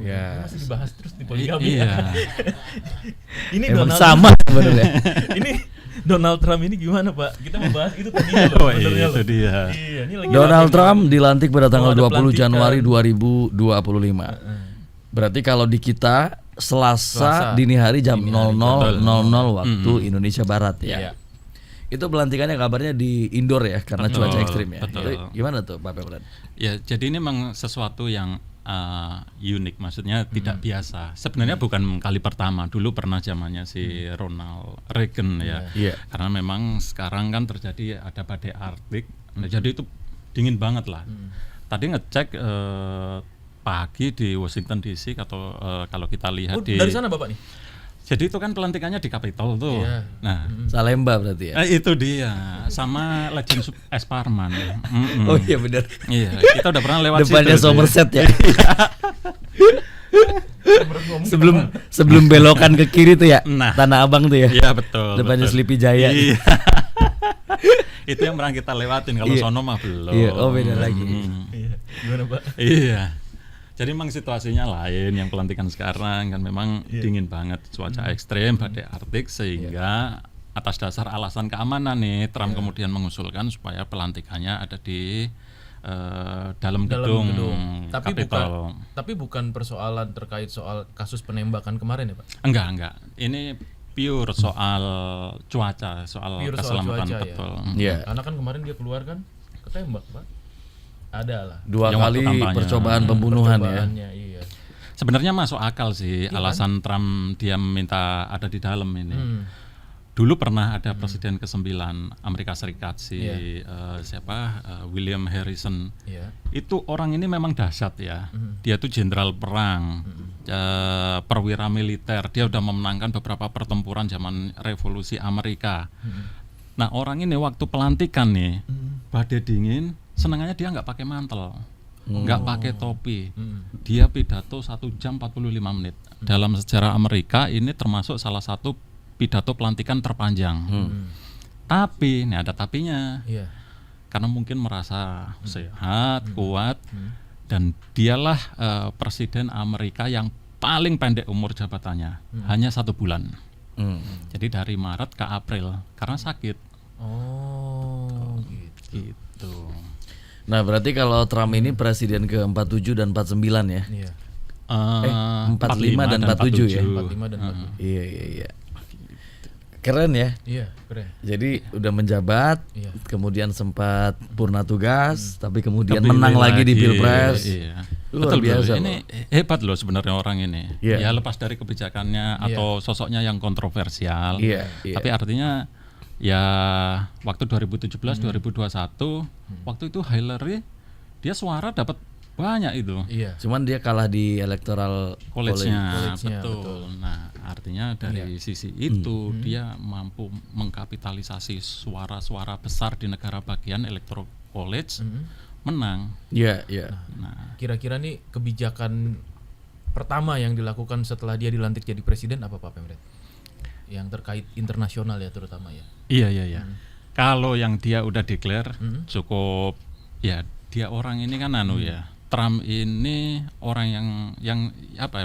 Ya. Masih dibahas terus di poligami. Iya. Ini Emang Donald sama sebenarnya. ini Donald Trump ini gimana Pak? Kita membahas itu tadi loh. Oh, sebenarnya itu loh. dia. Iya, ini lagi Donald rame Trump nih. dilantik pada tanggal ada 20 pelantikan. Januari 2025. Berarti kalau di kita Selasa dini hari jam 00.00 waktu Indonesia Barat ya. Iya. Itu pelantikannya kabarnya di indoor ya karena Betul, cuaca ekstrim ya. betul. Itu gimana tuh Pak Pemret? Ya, jadi ini memang sesuatu yang unik, maksudnya tidak biasa. Sebenarnya bukan kali pertama, dulu pernah zamannya si Ronald Reagan ya. Iya. Karena memang sekarang kan terjadi ada badai Arktik, nah, jadi itu dingin banget lah. Tadi ngecek pagi di Washington DC atau kalau kita lihat di dari sana Bapak nih. jadi itu kan pelantikannya di Capitol tuh. Iya. Nah, Salemba berarti ya. itu dia sama Legend S. Parman. Oh iya benar. Iya, kita udah pernah lewat Depannya situ. Somerset ya. sebelum belokan ke kiri tuh ya. Nah. Tanah Abang tuh ya. Iya, betul. Depannya betul. Sleepy Jaya. Iya. Itu yang pernah kita lewatin, kalau Iya. sono mah belum. Iya, oh beda lagi. Iya. Gimana Pak? Iya. Jadi memang situasinya lain, yang pelantikan sekarang kan memang dingin banget, cuaca ekstrem, badai Arktik, sehingga atas dasar alasan keamanan nih Trump kemudian mengusulkan supaya pelantikannya ada di dalam gedung Capitol. Tapi bukan persoalan terkait soal kasus penembakan kemarin ya Pak? Enggak. Ini pure soal cuaca, soal Pure soal keselamatan, cuaca, ya. betul. Iya. Karena kan kemarin dia keluar kan ketembak Pak. Ada lah. 2 Yang kali waktu kampanye. percobaan pembunuhan ya. Percobaannya, iya. Sebenarnya masuk akal sih alasan Trump dia minta ada di dalam ini. Dulu pernah ada presiden ke-9 Amerika Serikat William Harrison. Iya. Itu orang ini memang dahsyat ya. Dia tuh jenderal perang, perwira militer. Dia udah memenangkan beberapa pertempuran zaman revolusi Amerika. Nah, orang ini waktu pelantikan nih, badai dingin, senangannya dia nggak pakai mantel, nggak pakai topi. Dia pidato 1 jam 45 menit. Dalam sejarah Amerika ini termasuk salah satu pidato pelantikan terpanjang. Tapi, ini ada tapinya. Iya. Karena mungkin merasa sehat, kuat, dan dialah presiden Amerika yang paling pendek umur jabatannya, hanya 1 bulan. Jadi dari Maret ke April karena sakit. Oh, gitu. Gitu. Nah, berarti kalau Trump ini presiden ke-47 dan 49 ya. Iya. 45 dan 47 ya. 45 dan 47. Iya. Keren ya. Iya, keren. Jadi udah menjabat, Iya. kemudian sempat purna tugas, tapi kemudian Kepilih menang lagi di Pilpres. Iya. Luar Betul, biasa ini hebat loh sebenarnya orang ini. Iya. Ya lepas dari kebijakannya atau sosoknya yang kontroversial. Iya. Tapi artinya ya waktu 2017 2021 waktu itu Hillary dia suara dapat banyak itu. Iya. Cuman dia kalah di electoral College-nya, College-nya, betul. Nah, artinya dari sisi itu dia mampu mengkapitalisasi suara-suara besar di negara bagian electoral college, menang. Iya. Nah, Kira-kira nih kebijakan pertama yang dilakukan setelah dia dilantik jadi presiden apa Pak Pemret? Yang terkait internasional ya terutama ya. Iya. Kalau yang dia udah declare cukup, ya dia orang ini kan ya. Trump ini orang yang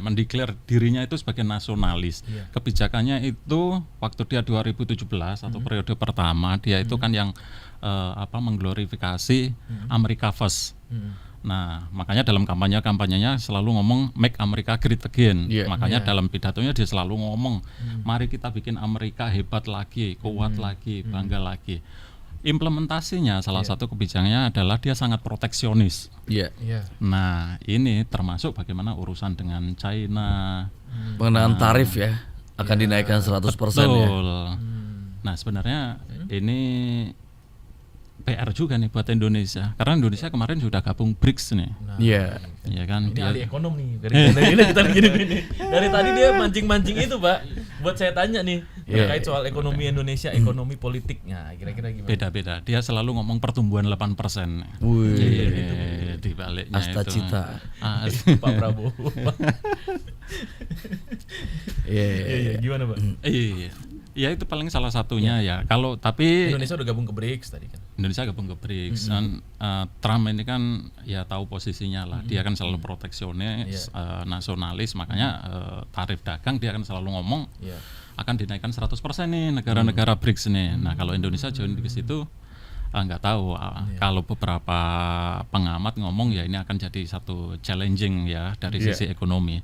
mendeklar dirinya itu sebagai nasionalis. Iya. Kebijakannya itu waktu dia 2017 atau periode pertama dia itu kan yang mengglorifikasi America First. Nah, makanya dalam kampanyenya selalu ngomong Make America Great Again. Yeah. Makanya dalam pidatonya dia selalu ngomong, mari kita bikin Amerika hebat lagi, kuat lagi, bangga lagi. Implementasinya salah satu kebijakannya adalah dia sangat proteksionis. Iya. Iya. Nah, ini termasuk bagaimana urusan dengan China. Pengenaan tarif ya akan dinaikkan 100% ya. Betul. Nah, sebenarnya ini PR juga nih buat Indonesia. Karena Indonesia kemarin sudah gabung BRICS nih. Iya. Iya kan? Ini ahli ekonom nih dari kita gini. Dari tadi dia mancing-mancing itu Pak. Buat saya tanya nih terkait soal ekonomi Indonesia, ekonomi politik. Nah, kira-kira gimana? Beda-beda. Dia selalu ngomong pertumbuhan 8%. Wih. Di baliknya Asta itu. cita. Pak Prabowo. Iya. Gimana Pak? Iya. Ya itu paling salah satunya ya. Kalau tapi Indonesia udah gabung ke BRICS tadi kan. Indonesia gabung ke BRICS. Dan Trump ini kan ya tahu posisinya lah, dia kan selalu proteksionis, nasionalis, makanya tarif dagang dia kan selalu ngomong akan dinaikkan 100% nih negara-negara BRICS nih. Nah kalau Indonesia join ke situ nggak tahu. Kalau beberapa pengamat ngomong ya ini akan jadi satu challenging ya dari sisi ekonomi.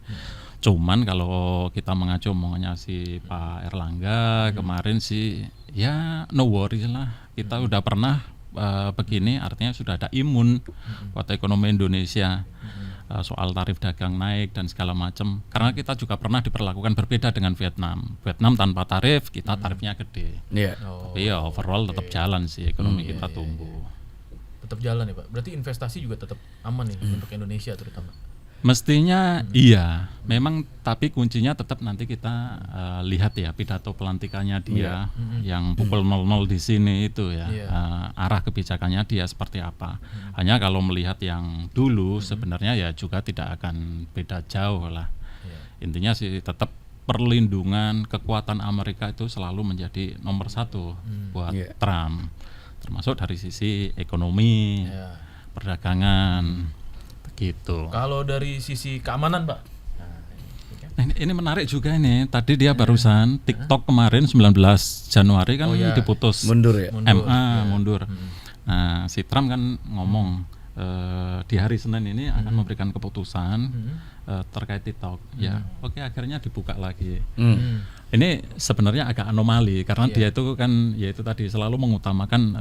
Cuman kalau kita mengacu omongannya si Pak Erlangga kemarin sih ya no worries lah, kita udah pernah begini, artinya sudah ada imun buat ekonomi Indonesia. Soal tarif dagang naik dan segala macam, karena kita juga pernah diperlakukan berbeda dengan Vietnam tanpa tarif, kita tarifnya gede. Tapi ya overall tetap jalan sih ekonomi kita tumbuh. Tetap jalan ya Pak, berarti investasi juga tetap aman nih untuk Indonesia terutama. Mestinya iya, memang, tapi kuncinya tetap nanti kita lihat ya pidato pelantikannya dia yang pukul 00 di sini itu ya, arah kebijakannya dia seperti apa. Hanya kalau melihat yang dulu sebenarnya ya juga tidak akan beda jauh lah. Intinya sih tetap perlindungan kekuatan Amerika itu selalu menjadi nomor satu buat Trump, termasuk dari sisi ekonomi, perdagangan. Gitu. Kalau dari sisi keamanan Pak, ini menarik juga ini. Tadi dia barusan TikTok kemarin 19 Januari kan diputus mundur ya, mundur. Nah si Trump kan ngomong di hari Senin ini akan memberikan keputusan terkait TikTok. Ya oke, akhirnya dibuka lagi. Ini sebenarnya agak anomali karena dia itu kan ya itu tadi selalu mengutamakan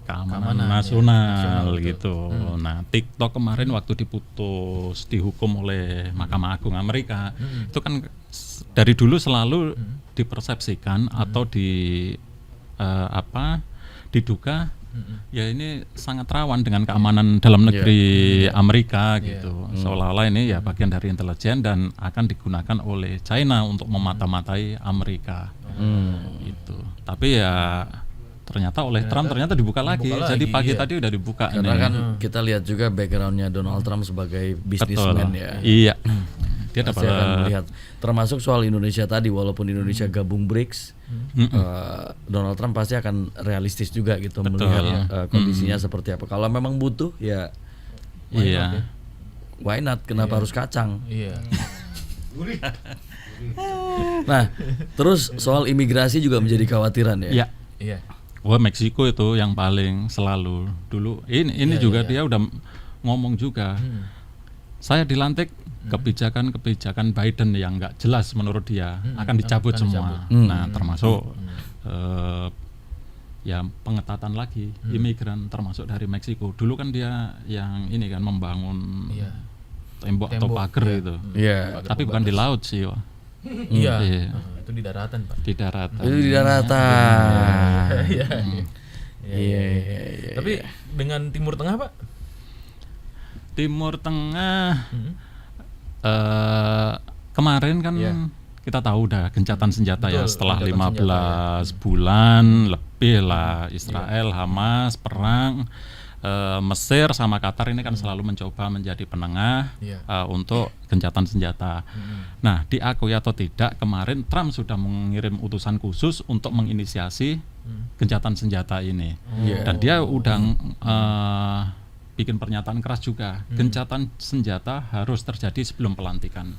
keamanan nasional gitu. Nah TikTok kemarin waktu diputus dihukum oleh Mahkamah Agung Amerika itu kan dari dulu selalu dipersepsikan atau diduga ya ini sangat rawan dengan keamanan dalam negeri Amerika gitu. Seolah-olah ini ya bagian dari intelijen dan akan digunakan oleh China untuk memata-matai Amerika. Gitu. Tapi ya ternyata oleh Trump ternyata dibuka lagi. Jadi pagi tadi udah dibuka. Karena kan kita lihat juga backgroundnya Donald Trump sebagai bisnismen ya. Iya. Dia pasti akan melihat, termasuk soal Indonesia tadi, walaupun Indonesia gabung BRICS, Donald Trump pasti akan realistis juga gitu melihat kondisinya seperti apa. Kalau memang butuh ya, why not? Kenapa harus kacang? Nah, terus soal imigrasi juga menjadi kekhawatiran ya. Wah, Meksiko itu yang paling selalu dulu. Ini juga dia udah ngomong juga. Saya dilantik, kebijakan Biden yang nggak jelas menurut dia akan dicabut semua. Nah, termasuk ya pengetatan lagi imigran termasuk dari Meksiko. Dulu kan dia yang ini kan membangun tembok atau pagar itu. Tapi bukan di laut sih. Itu di daratan Pak. Di daratan. Itu di daratan. Tapi dengan Timur Tengah Pak? Timur Tengah kemarin kan kita tahu udah gencatan senjata ya setelah 15 bulan lebih lah Israel Hamas perang. Mesir sama Qatar ini kan selalu mencoba menjadi penengah untuk gencatan senjata. Nah, diakui atau tidak, kemarin Trump sudah mengirim utusan khusus untuk menginisiasi gencatan senjata ini. Dan dia udah bikin pernyataan keras juga, gencatan senjata harus terjadi sebelum pelantikan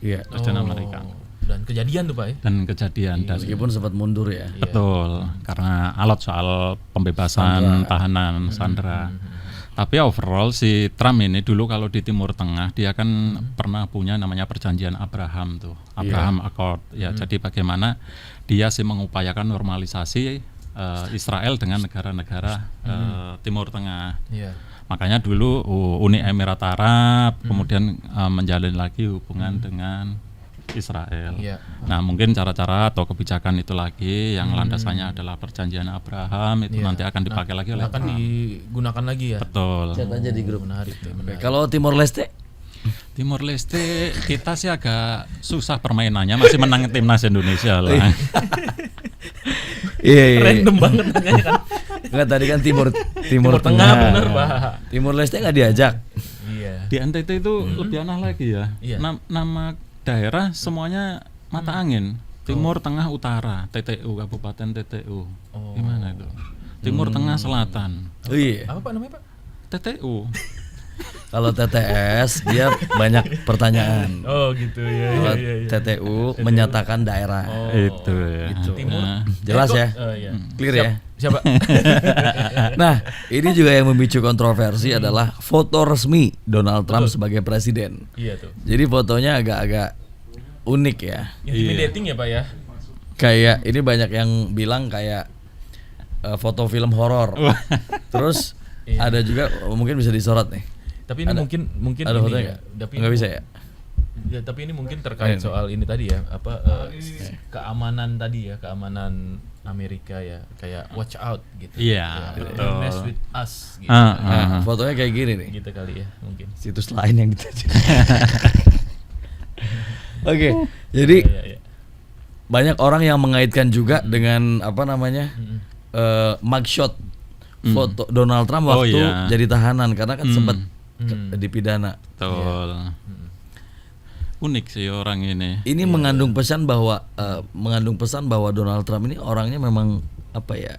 Presiden Amerika. Dan kejadian tuh Pak ya? Dan kejadian. Dan meskipun sempat mundur ya. Betul, karena alot soal pembebasan tahanan Sandra. Tapi overall si Trump ini dulu kalau di Timur Tengah dia kan pernah punya namanya perjanjian Abraham tuh, Abraham Accord. Ya, jadi bagaimana dia sih mengupayakan normalisasi Israel dengan negara-negara Timur Tengah. Makanya dulu Uni Emirat Arab kemudian menjalin lagi hubungan dengan Israel. Nah, mungkin cara-cara atau kebijakan itu lagi yang landasannya adalah perjanjian Abraham itu nanti akan dipakai lagi oleh Trump. Digunakan lagi ya. Betul. Chat aja di grup. Menarik. Kalau Timor Leste? Timor Leste kita sih agak susah permainannya, masih menang timnas Indonesia lah. Random banget nanya kan. Enggak, tadi kan Timur Tengah bener Pak. Timor Leste nggak diajak. Di NTT itu lebih aneh lagi ya. Nama daerah semuanya mata angin. Timur, Tengah, Utara, TTU, Kabupaten TTU. Gimana itu? Timur Tengah Selatan. Oh iya. Apa Pak namanya Pak? TTU. Kalau TTS dia banyak pertanyaan. Oh gitu ya. Kalau TTU menyatakan daerah. Oh, Itu ya. gitu. Timur. Jelas ya? Iya. Clear ya? Siapa? Nah, ini juga yang memicu kontroversi adalah foto resmi Donald Trump sebagai presiden. Iya tuh. Jadi fotonya agak-agak unik ya. Intimidating ya Pak ya. Kayak ini banyak yang bilang kayak foto film horor. Terus ada juga mungkin bisa disorot nih. Tapi ini mungkin Ada ini fotonya ya. nggak? Tapi Nggak bisa ya? Ya, tapi ini mungkin terkait soal ini tadi ya, keamanan tadi ya, keamanan Amerika ya, kayak watch out gitu. Iya, Don't betul. mess with us gitu. Nah, fotonya kayak gini nih. Gitu kali ya, mungkin. Situs lain yang dituju. Oke, jadi Iya. banyak orang yang mengaitkan juga dengan apa namanya mugshot foto Donald Trump Oh, waktu iya. jadi tahanan karena kan sempat dipidana. Betul. Unik sih orang ini. Ini mengandung pesan bahwa Donald Trump ini orangnya memang apa ya,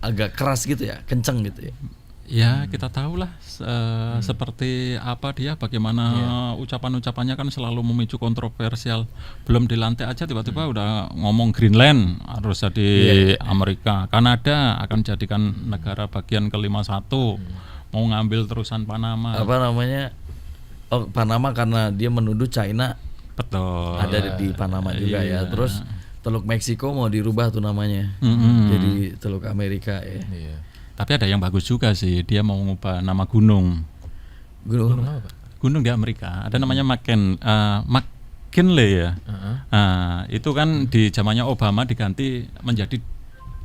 agak keras gitu ya, kenceng gitu ya. Ya kita tahulah seperti apa dia, bagaimana ucapan-ucapannya kan selalu memicu kontroversial. Belum dilantik aja tiba-tiba udah ngomong Greenland harus jadi Amerika, Kanada akan jadikan negara bagian ke-51, mau ngambil terusan Panama. Apa namanya? Oh, Panama karena dia menuduh China Betul. ada di Panama juga ya. Iya. Terus Teluk Meksiko mau dirubah tuh namanya. Jadi Teluk Amerika ya. Iya. Tapi ada yang bagus juga sih, dia mau ngubah nama gunung. Gunung apa Pak? Gunung di Amerika ada namanya McKinley ya. Itu kan di zamannya Obama diganti menjadi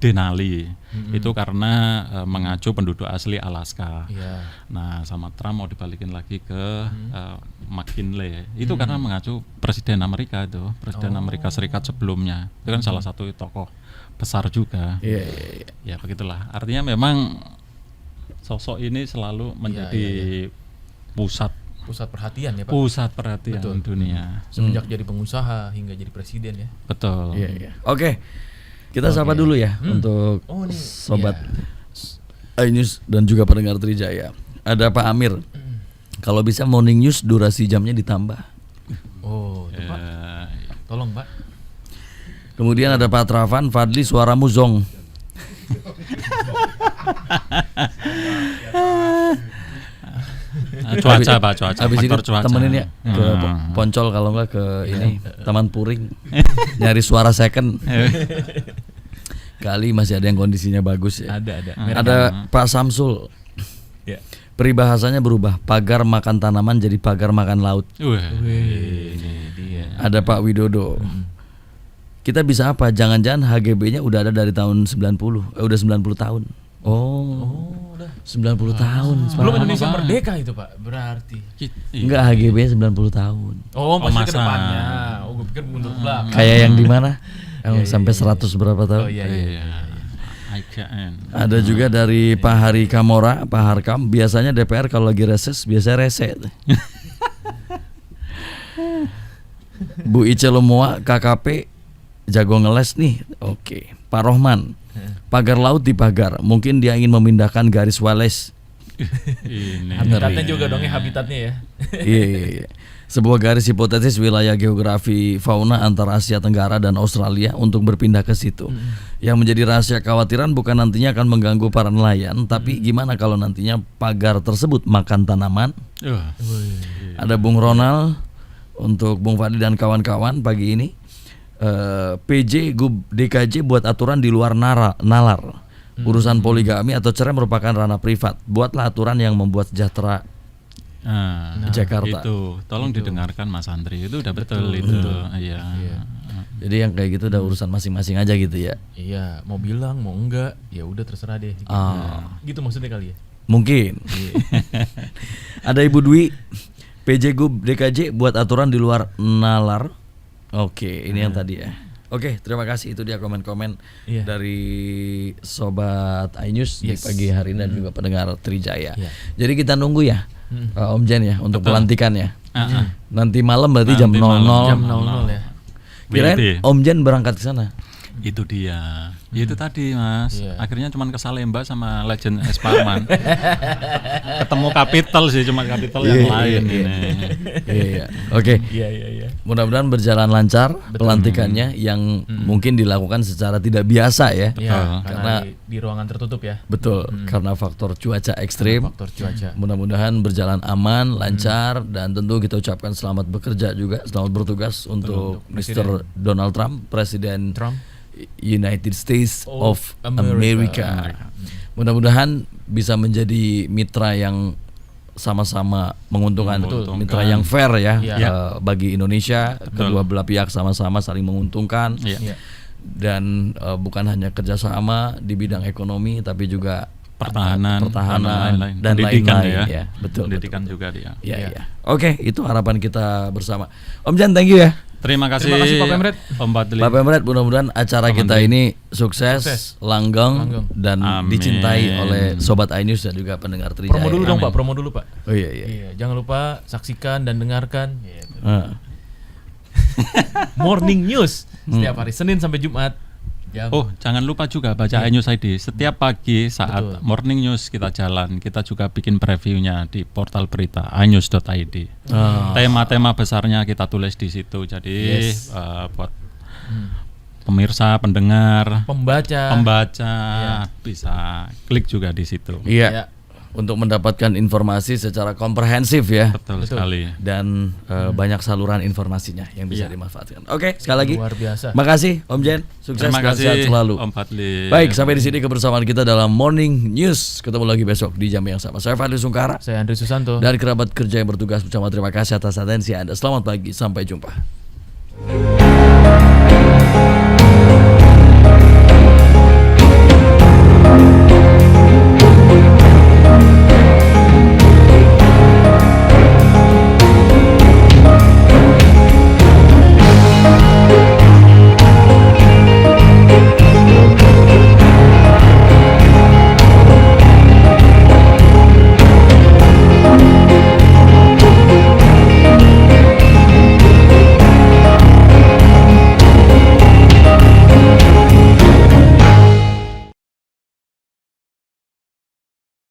Denali. Itu karena mengacu penduduk asli Alaska. Iya. Nah, sama Trump mau dibalikin lagi ke McKinley. Itu karena mengacu Presiden Amerika itu, Presiden Amerika Serikat sebelumnya. Itu kan salah satu tokoh besar juga. Iya. Ya begitulah. Artinya memang sosok ini selalu menjadi pusat perhatian ya Pak. pusat perhatian dunia. Semenjak jadi pengusaha hingga jadi presiden ya. Betul. Iya. Oke. Kita sapa dulu ya untuk ini, sobat iNews dan juga pendengar Trijaya. Ada Pak Amir. Kalau bisa morning news durasi jamnya ditambah. Oh, itu Pak. Tolong Pak. Kemudian ada Pak Trafan, Fadli suaramu zong. Cuaca Pak, cuaca. Habis ini Faktor cuaca. temenin ya ke Poncol kalau enggak ke ini Taman Puring nyari suara second. Kali masih ada yang kondisinya bagus ya. Ada. Ada Pak Samsul. Ya. Peribahasanya berubah, pagar makan tanaman jadi pagar makan laut. Ini dia. Ada Pak Widodo. Kita bisa apa? Jangan-jangan HGB-nya udah ada dari tahun 90. Udah 90 tahun. Oh, udah 90 tahun. Sebelum Indonesia merdeka itu Pak, berarti. Enggak, HGB-nya 90 tahun. Oh, masih ke masa. depannya. Oh, gue pikir mundur belakang. Kayak yang di mana? Yang sampai 100 berapa tahun? Oh iya. IKN. Ada juga dari Pak Hari Kamora, Pak Harkam. Biasanya DPR kalau lagi reses biasa rese. Bu Ice Lemoa, KKP jago ngeles nih. Oke. Pak Rohman, pagar laut dipagar. Mungkin dia ingin memindahkan garis Wallace. Ini. Habitatnya juga dong ya, habitatnya ya. Iya. Sebuah garis hipotetis wilayah geografi fauna antara Asia Tenggara dan Australia untuk berpindah ke situ. Yang menjadi rahasia kekhawatiran bukan nantinya akan mengganggu para nelayan, tapi gimana kalau nantinya pagar tersebut makan tanaman? Ada Bung Ronald untuk Bung Fadli dan kawan-kawan pagi ini. PJ Gub DKJ buat aturan di luar nalar. Urusan poligami atau cerai merupakan ranah privat. Buatlah aturan yang membuat sejahtera Jakarta. Itu tolong didengarkan Mas Andri, itu udah betul itu. Iya. Jadi yang kayak gitu udah urusan masing-masing aja gitu ya. Iya, mau bilang mau enggak, ya udah terserah deh. Gitu maksudnya kali ya. Mungkin. Ada Ibu Dwi, PJ Gub DKJ buat aturan di luar nalar. Oke, ini yang tadi ya. Oke, terima kasih, itu dia komen-komen dari sobat iNews di pagi hari ini dan juga pendengar Trijaya. Jadi kita nunggu ya Om Jen ya untuk pelantikan ya. Nanti malam berarti jam 00. Jam 00 ya. Kirain Om Jen berangkat ke sana. Itu dia. Ya itu tadi Mas, Iya. akhirnya cuman ke Salemba sama Legend Es Parman. Ketemu Capital sih, cuma Capital yang lain ini. Iya. Oke. Iya. Mudah-mudahan berjalan lancar pelantikannya yang mungkin dilakukan secara tidak biasa ya. Iya, karena Karena- di ruangan tertutup ya. Betul, karena faktor cuaca ekstrim. Faktor cuaca. Mudah-mudahan berjalan aman, lancar, dan tentu kita ucapkan selamat bekerja juga, selamat bertugas untuk Mr. Donald Trump, Presiden Trump. United States of America. America. Mudah-mudahan bisa menjadi mitra yang sama-sama menguntungkan, Betul. mitra yang fair ya Iya. bagi Indonesia. Kedua belah pihak sama-sama saling menguntungkan. Iya. Iya. Dan bukan hanya kerjasama di bidang ekonomi, tapi juga Pertahanan lain-lain, dan pendidikan lain-lain, ya. ya. Betul, Pendidikan betul. juga dia. Ya, Iya. ya. Oke, itu harapan kita bersama. Om Jan, thank you ya. Terima kasih Pak Pemret. Om Badli. Pak Pemret, mudah-mudahan acara kita ini sukses, langgeng, dan Amin. dicintai oleh Sobat iNews dan juga pendengar Trijaya. Promo dulu dong Pak, promo dulu Pak. Oh iya, iya. Iya, jangan lupa saksikan dan dengarkan gitu. Ah. Morning News setiap hari Senin sampai Jumat. Jam Oh, jangan lupa juga baca iNews ID. Setiap pagi saat morning news kita jalan, kita juga bikin previewnya di portal berita inews.id. Tema-tema besarnya kita tulis di situ. Jadi buat pemirsa, pendengar, pembaca. bisa klik juga di situ. Iya. Ya. Untuk mendapatkan informasi secara komprehensif ya. Betul sekali. Dan banyak saluran informasinya yang bisa dimanfaatkan. Oke, sekali lagi. Luar biasa. Makasih Om Jen, sukses Terima dan sehat kasih selalu. Om Badli. Baik, sampai di sini kebersamaan kita dalam Morning News. Ketemu lagi besok di jam yang sama. Saya Fadli Sungkara Saya Andri Susanto. dan kerabat kerja yang bertugas bersama. Terima kasih atas atensi Anda. Selamat pagi, sampai jumpa.